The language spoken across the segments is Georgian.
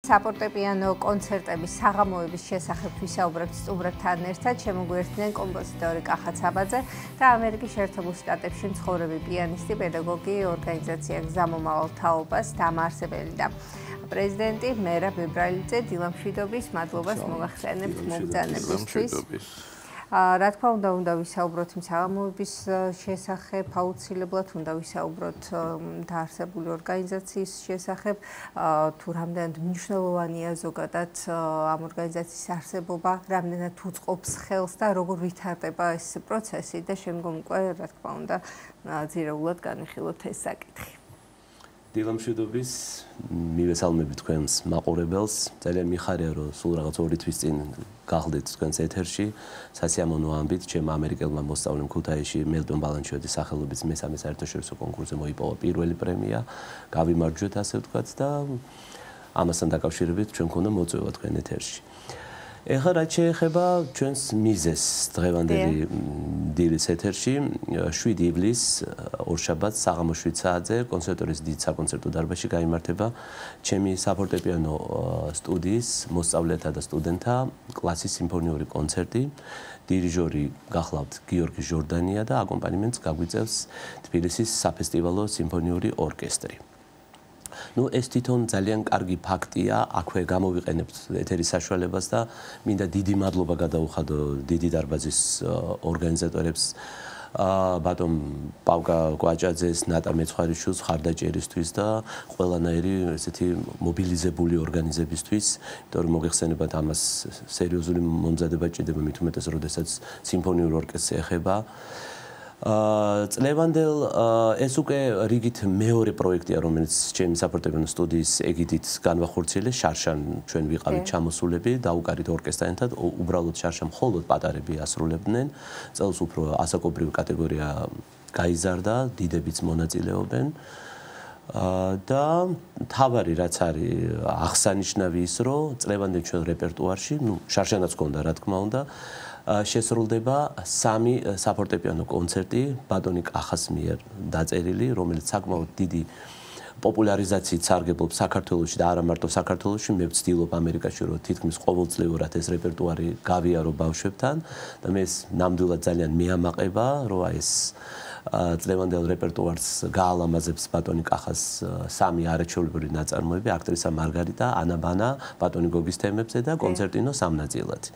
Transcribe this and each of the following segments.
საფორტეპიანო კონცერტების საღამოების შესახებ ვისაუბრებთ სტუმრებთან ერთად. შემოგვიერთდნენ კომპოზიტორი კახა ცაბაძე და ამერიკის შეერთებულ შტატებში მცხოვრები პიანისტი, პედაგოგი, ორგანიზაცია გზა მომავალ თაობას დამაარსებელი და პრეზიდენტი მერაბ ებრალიძე. დილამშვიდობის, მადლობას მოგახსენებთ მოგზაურობისთვის. რა თქმა უნდა ვისაუბროთ იმ საღამოების შესახებ, აუცილებლად უნდა ვისაუბროთ დაარსებული ორგანიზაციის შესახებ, თუ რამდენად მნიშვნელოვანია ზოგადად ამ ორგანიზაციის არსებობა, რამდენად უწყობს ხელს და როგორ ვითარდება ეს პროცესი და შემდგომ უკვე რა თქმა უნდა ძირეულად განვიხილოთ ეს საკითხი. დილამშვიდობის, მივესალმები თქვენს მაყურებელს. ძალიან მიხარია, რომ სულ რაღაც 2 თვის წინ გახლდით თქვენს ეთერში. სასიამოვნო ამბით, ჩემ ამერიკელმა მოსწავლემ ქუთაისში მელტონ ბალანჩოიძის სახელობის მესამე საერთაშორისო კონკურსზე მოიპოვა პირველი პრემია. გავიმარჯვეთ, ასე ვთქვათ და ამასთან დაკავშირებით ჩვენ გქონდა მოწვევა თქვენ ეთერში. ეხლა რაც შეეხება ჩვენს მიზეს დღევანდელი დილის ეთერში 7 ივლისს ორშაბათს საღამო 7 საათზე კონსერვატორიის დიდ საკონცერტო დარბაზში გაიმართება ჩემი საფორტეპიანო სტუდიის მოსწავლეთა და სტუდენტთა კლასის სიმფონიური კონცერტი. დირიჟორი გახლავთ გიორგი ჟორდანია და აკომპანიმენტს გაგვიწევს თბილისის საფესტივალო სიმფონიური ორკესტრი. ეს თვითონ ძალიან კარგი ფაქტია, აქვე გამოვიყენებთ ეთერის საშუალებას და მინდა დიდი მადლობა გადაუხადო დიდი დარბაზის ორგანიზატორებს, ბატონ პავკა კვაჭაძეს, ნატა მეცხვარიშვილს ხარდაჭერისთვის და ყველანაირი ესეთი მობილიზებული ორგანიზებისთვის, იმიტომ რომ მოგეხსენებათ ამას სერიოზული მომზადება ჭირდება, მით უმეტეს, როდესაც სიმფონიურ ორკესტრს ეხება. წლევანდელ ეს უკვე რიგით მეორე პროექტია, რომელიც ჩემი საფორტეპიანო სტუდიის ეგიდით განვახორციელეს. შარშან ჩვენ ვიყავით ჩამოსულები, დაუკარით ორკესტრთან, უბრალოდ შარშან მხოლოდ პატარები ასრულებდნენ. წელს უფრო ასაკობრივი კატეგორია გაიზარდა, დიდებიც მონაწილეობენ. და თავარი რაც არის აღსანიშნავი ის, რომ წლევანდელ ჩვენ რეპერტუარში, შარშანაც გქონდა რა თქმა უნდა, შესრულდება 3 საფორტეპიანო კონცერტი ბატონი კახას მიერ დაწერილი, რომელიც საკმაოდ დიდი პოპულარიზაციით სარგებლობს საქართველოში და არა მარტო საქართველოში, მე ვცდილობ ამერიკაში რომ თითქმის ყოველწლიურად ეს რეპერტუარი გავიარო ბავშვებთან და მე ნამდვილად ძალიან მეამაყება, რომ ეს წლევანდელ რეპერტუარს გაალამაზებს ბატონი კახას 3 არაჩვეულებრივი ნაწარმოები, აქტრისა მარგარიტა, ანა ბანა, ბატონი გოგის თემებზე და კონცერტინო 3 ნაწილად.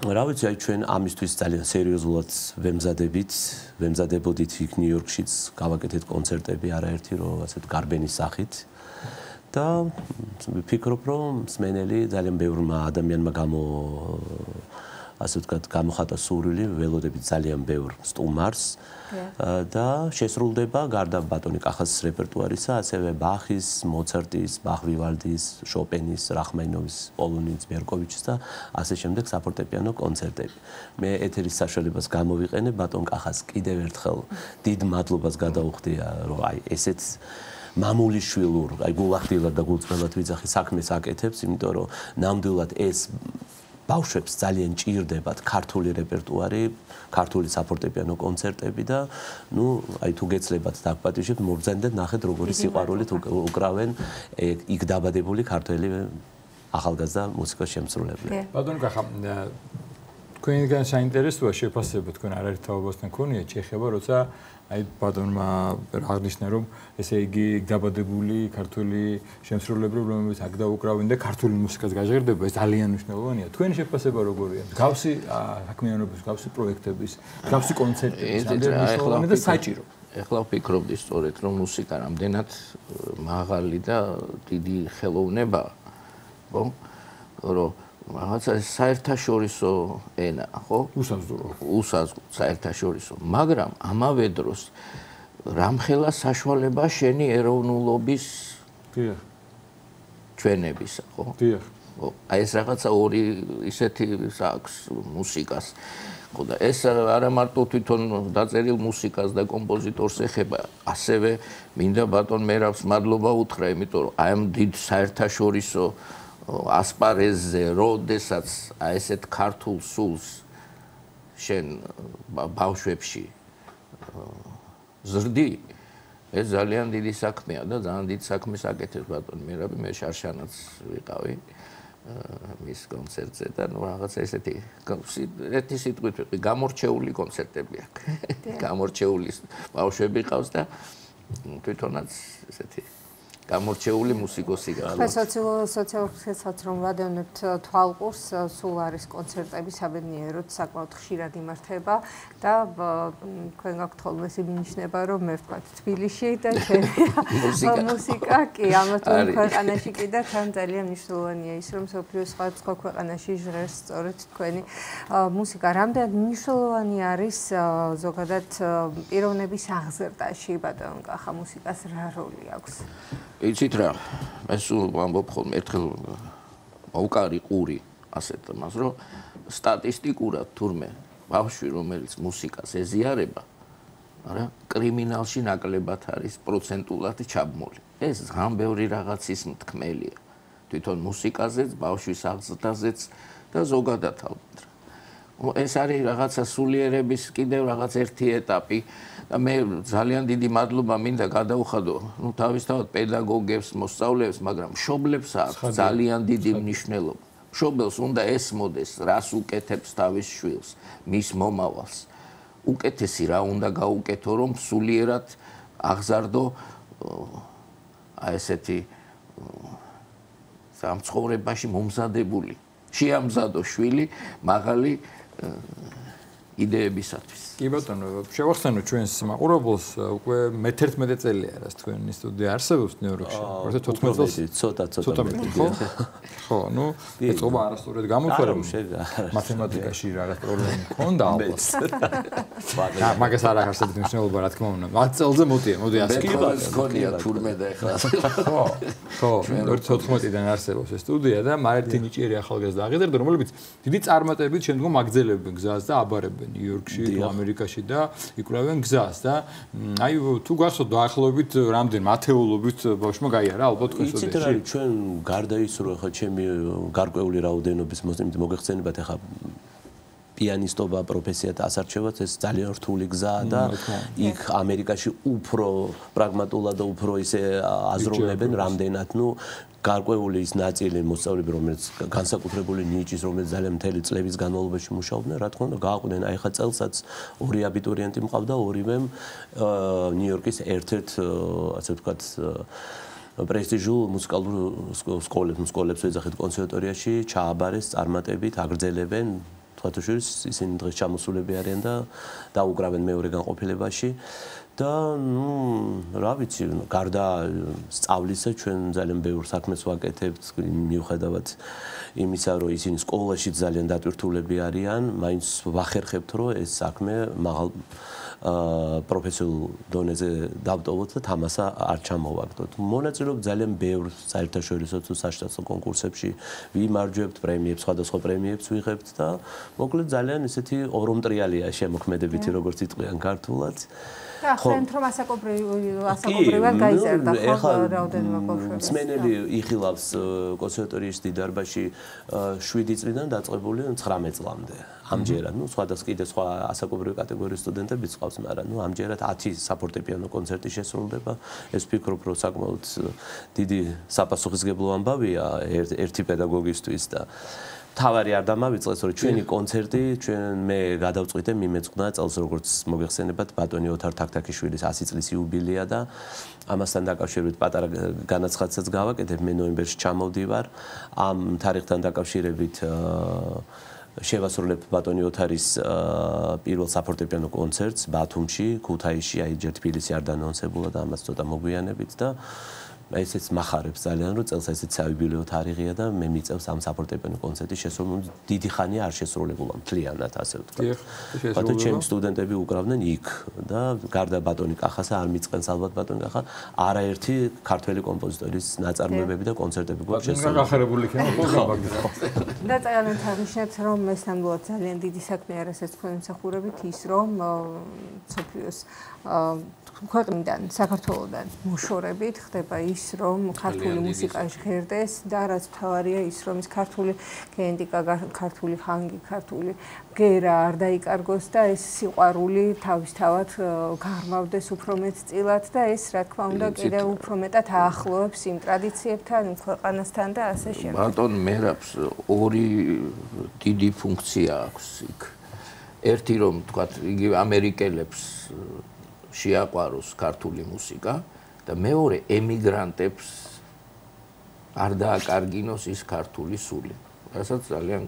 რა ვიცი, ჩვენ ამისთვის ძალიან სერიოზულად ვემზადებოდით იქ ნიუ-იორკშიც, გავაკეთეთ კონცერტები არაერთი, რომ ასეთ გარბენის სახით და ვფიქრობ, რომ მსმენელი ძალიან ბევრმა ადამიანმა ასე ვთქვათ, გამოხატა სურვილი, ველოდებით ძალიან ბევრ სტუმარს და შესრულდება გარდა ბატონი კახას რეპერტუარისა, ასევე ბახის, მოცარტის, ბახ-ვივალდის, შოპენის, რახმაინოვის, პოლონინის, ბერკოვიჩის და ასე შემდეგ საფორტეპიანო კონცერტები. მე ეთერის საშუალებას გამოვიყენებ ბატონ კახას კიდევ ერთხელ დიდ მადლობას გადაუხდია, რომ ესეც მამულიშვილურ, გულახდილად და გულწრფელად ვიძახი საქმეს აკეთებს, იმიტომ რომ ნამდვილად ეს ბავშვებს ძალიან ჭირდებათ ქართული რეპერტუარი, ქართული საფორტეპიანო კონცერტები და თუ გეცლებათ დაგპატიჟებთ, მოგზაინდეთ, ნახეთ როგორი სიყვარულით უკრავენ იქ დაბადებული ქართველი ახალგაზრდა მუსიკოს შემსრულებლები. ბატონო კახა, თქვენგან საინტერესოა შეფასება თქვენ არაერთ თაობასთან ქონიათ შეხება, როცა ბატონმა აღნიშნა, რომ ესე იგი დაბადებული ქართული შემსრულებლები, რომლებიც აქ დაუკრავენ და ქართული მუსიკას გაჟღერდება, ეს ძალიან მნიშვნელოვანია. თქვენი შეფასება როგორია? მსგავსი საქმიანობის, მსგავსი პროექტების, მსგავსი კონცერტების, და საჭირო. ეხლა ვფიქრობდი სწორედ, რომ მუსიკა რამდენად მაღალი და დიდი ხელოვნებაა, ხო? რომ რაღაცა საერთაშორისო ენა, ხო? უსაზღრო საერთაშორისო, მაგრამ ამავე დროს რამხელა საშუალება შენი ეროვნულობის ჩვენებისა, ხო? აი ეს რაღაცა ორი ისეთი აქვს მუსიკას. ხო და ეს არა მარტო თვითონ დაწერილ მუსიკას და კომპოზიტორს ეხება, ასევე მინდა ბატონ მერაბს მადლობა უთხრა, იმიტომ რომ აი ამ დიდ საერთაშორისო ასპარეზზე, როდესაც ესეთ ქართულ სულს შენ ბავშვებში ზრდი, ეს ძალიან დიდი საქმეა და ძალიან დიდ საქმეს აკეთებს ბატონი მერაბი, მე შარშანაც ვიყავი მის კონცერტზე და ნუ რაღაცა ესეთი ერთი სიტყვით ვიყი, გამორჩეული კონცერტები აქვს. გამორჩეული ბავშვები ყავს და თვითონაც ესეთი გამორჩეული მუსიკოსი გახლავთ. სოციალურსაც რომ ვადევნებთ თვალყურს, სულ არის კონცერტები საბედნიეროდ საკმაოდ ხშირად იმართება და თქვენ გაქვთ ხოლმე ეს მინიშნება რომ მე ვთქვათ თბილისში და მუსიკა კი ამა თუ იმ ქვეყანაში კი და თან ძალიან მნიშვნელოვანია ის რომ სოფლიოს სხვა ქვეყანაში ჟღერს სწორედ თქვენი მუსიკა. რამდენად მნიშვნელოვანი არის ზოგადად პიროვნების აღზრდაში ბატონ კახა მუსიკას რა როლი აქვს? იცით რა, მე სულ ვამბობ ხოლმე ერთხელ მოვკარი ყური ასეთ მას რომ სტატისტიკურად თურმე ბავშვი რომელიც მუსიკას ეზიარება, არა, კრიმინალში ნაკლებად არის პროცენტულად ჩაბმული. ეს ძალიან ბევრი რაღაცის მთქმელია. თვითონ მუსიკაზეც, ბავშვის აღზრდაზეც და ზოგადად ალბათ. ეს არის რაღაცა სულიერების კიდევ რაღაც ერთი ეტაპი. და მე ძალიან დიდი მადლობა მინდა გადავხადო, ну თავისთავად პედაგოგებს, მოსწავლეებს, მაგრამ მშობლებს აქვს ძალიან დიდი მნიშვნელობა. მშობელს უნდა ესმოდეს, რას უკეთებს თავის შვილს, მის მომავალს. უკეთესი რა უნდა გაუკეთო, რომ სულიერად აღზარდო აი ესეთი სამცხოვრებაში მომზადებული, შეამზადო შვილი მაღალი იდეებისათვის. კი ბატონო, შევახსენოთ ჩვენს მაყურებელს, უკვე მე-11 წელია რაც თქვენი სტუდია არსებობს ნიუ-იორკში. პროცესი 14 წელს ცოტა მეტი. ხო, ну, ეწობა არასწორად გამოთქვარა. მათემატიკაში რაღაც პრობლემა მქონდა ალბათ. მაგას არ აქვს ასეთი მნიშვნელობა, რა თქმა უნდა. 10 წელზე მოდი ასე. კი გქონია თურმე და ეხლა. ხო, 2014-დან არსებობს ეს სტუდია და მარტი ნიჭიერი ახალგაზრდა აღიზარდა, რომლებიც დიდი წარმატებით შემდგომ აგრძელებენ გზას და აბარებენ ნიუ-იორკში, ამერიკაში და იკვლევენ გზას და აი თუ გახსოვთ დაახლოებით რამდენი ათეულობით ბავშვმა გაიარა ალბათ თქვენ სტუდიაში. იცით რა, ჩვენ გარდა ის რომ ხა ჩემი გარკვეული რაოდენობის მოგეხსენებათ ახლა პიანისტობა პროფესიად ასარჩევად ეს ძალიან რთული გზაა და იქ ამერიკაში უფრო პრაგმატულად და უფრო ისე აზროვნებენ რამდენად ნუ გარკვეული ის ნაწილი მოსწავლეები რომელიც განსაკუთრებული ნიჭის რომელიც ძალიან მთელი წლების განმავლობაში მუშაობდნენ რა თქმა უნდა გააყვნენ აი ხა წელსაც ორი აბიტურიენტი მყავდა ორივემ ნიუ-იორკის ერთ-ერთ ასე ვთქვათ პრესტიჟულ მუსიკალურ სკოლებს ეძახით კონსერვატორიაში ჩააბარეს წარმატებით აგრძელებენ თვათუშვილის ისინი დღეს ჩამოსულები არიან და დაუკრავენ მეორე განყოფილებაში და ნუ რა ვიცი გარდა სწავლისა ჩვენ ძალიან ბევრ საქმეს ვაკეთებთ მიუხედავად იმისა რომ ისინი სკოლაში ძალიან დატვირთულები არიან მაინც ვახერხებთ რომ ეს საქმე მაღალ პროფესიულ დონეზე დავტოვოთ და თამასა არ ჩამოვაგდოთ. მონაწილეობ ძალიან ბევრ საერთაშორისო თუ საშტატო კონკურსებში ვიმარჯვებთ პრემიებს, სხვადასხვა პრემიებს ვიღებთ და მოკლედ ძალიან ესეთი ორომტრიალია შემოქმედებითი როგორც იტყვიან ქართულად. და ახლენთ რომ ასაკობრივად გაიზარდა ხო რაოდენობა ბავშვების. მსმენელი იხილავს კონსერვატორიის დიდარბაში 7 წლიდან დაწყებული 19 წლამდე. ამჯერად, ну, კიდე სხვა ასაკობრივი კატეგორიის სტუდენტებიც ყავს, მაგრამ ну, ამჯერად 10 საფორტეპიანო კონცერტი შესრულდება. ეს ვფიქრობ, რომ საკმაოდ დიდი საპასუხისმგებლო ამბავია ერთი პედაგოგისთვის და თავარი არ დამავიწყეს, რომ ჩვენი კონცერტი, მე გადავწყვიტე მიმეწყდა წელს როგორც მოგეხსენებათ ბატონი ოთარ თაქთაქიშვილის 100 წლის იუბილეა და ამასთან დაკავშირებით პატარა განაცხადსაც გავაკეთებ, მე ნოემბერში ჩამოვდივარ. ამ თარიღთან დაკავშირებით შევასრულებ ბატონი ოთარის პირველ საფორტეპიანო კონცერტს ბათუმში, ქუთაისში, აი ჯერ თბილისი არ დანონსებულა და ამას ცოტა მოგვიანებით და ესეც მახარებს ძალიან რომ წელს ესეც საიუბილეო თარიღია და მე მიწევს ამ საფორტეპიანო კონცერტის შესრულება დიდი ხანია არ შესრულებულა მთლიანად ასე ვთქვათ. ბატონო ჩემი სტუდენტები უკრავდნენ იქ და გარდა ბატონი კახასა არ მიწყენს ალბათ ბატონი კახა არაერთი ქართველი კომპოზიტორის ნაწარმოებები და კონცერტები გვაქვს შესრულებული. გახარებული იქნება ხო გამაგდრა. და წაგანეთ აღნიშნეთ რომ ეს ნამდვილად ძალიან დიდი საქმე არის ეს თქვენი მსახურებით ის რომ სოფლიოს ქვეყნიდან საქართველოსდან მოშორებით ხდება ის ის რომ ქართული მუსიკა ჟღერდეს და რაც მთავარია ის რომ ის ქართული გენდიკა, ქართული ხანგი, ქართული გერა არ დაიკარგოს და ეს სიყვარული თავისთავად გაღრმავდეს უფრო მეტწილად და ეს რა თქმა უნდა კიდევ უფრო მეტად აახლოებს იმ ტრადიციებთან, იმ ქვეყანასთან და ასე შემდეგ. ბატონ მერაბს ორი დიდი ფუნქცია აქვს იქ. ერთი რომ თქვათ იგი ამერიკელებს შეაყვაროს ქართული მუსიკა და მეორე ემიგრანტებს არ დააკარგინოს ის ქართული სული. რასაც ძალიან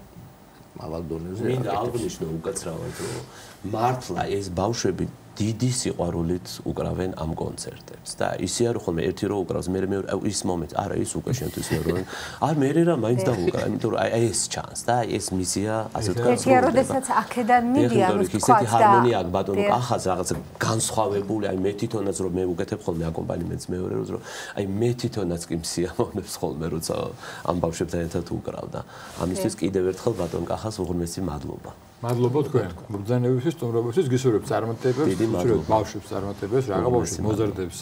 მაღალ დონეზე მინდა აღნიშნო უკაცრავად რომ მართლა ეს ბავშვები დიდი სიყვარულით უკრავენ ამ კონცერტებს და ისე არ ხოლმე ერთი რო უკრავს მე ის მომენტ არა ის უკვე შენთვის მეორე არ მე რა მაინც დაუკრა იმიტომ რომ აი ეს ჩანს და ეს მისია ასე ვთქვათ ეს როდესაც აქედან მიდიან ისეთი ჰარმონია აქვს ბატონო ახაც რაღაცა განსხვავებული აი მე თვითონაც რომ მე უკეთებ ხოლმე აკომპანიმენტს მეორე როზე რომ აი მე თვითონაც კი მსიამოვნებს ხოლმე როცა ამ ბავშვებთან ერთად უკრავ და ამისთვის კიდევ ერთხელ ბატონ კახას უღრმესი მადლობა მადლობა თქვენ ბრძანებისთვის, სტუმრობისთვის, გისურვებთ წარმატებებს, გისურვებთ ბავშვებს წარმატებებს, რაღა ბავშვებს მოზარდებს,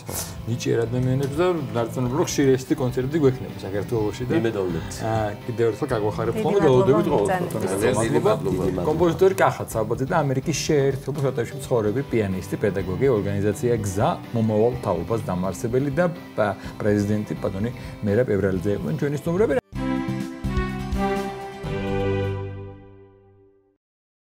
ნიჭიერ ადამიანებს და დარწმუნებული ხშირესτη კონცერტი გვექნება საქართველოში და იმედოვნებთ. კიდევ ერთხელ გაგვახარებთ ხოლმე გელოდებით ყოველთვის. კომპოზიტორი კახა საბაძე და ამერიკის შეერთებულ შტატებში მცხოვრები პიანისტი, პედაგოგი, ორგანიზაცია გზა მომავალ თაობას დამაარსებელი და პრეზიდენტი ბატონი მერაბ ებრალიძე იყვნენ ჩვენი სტუმრები.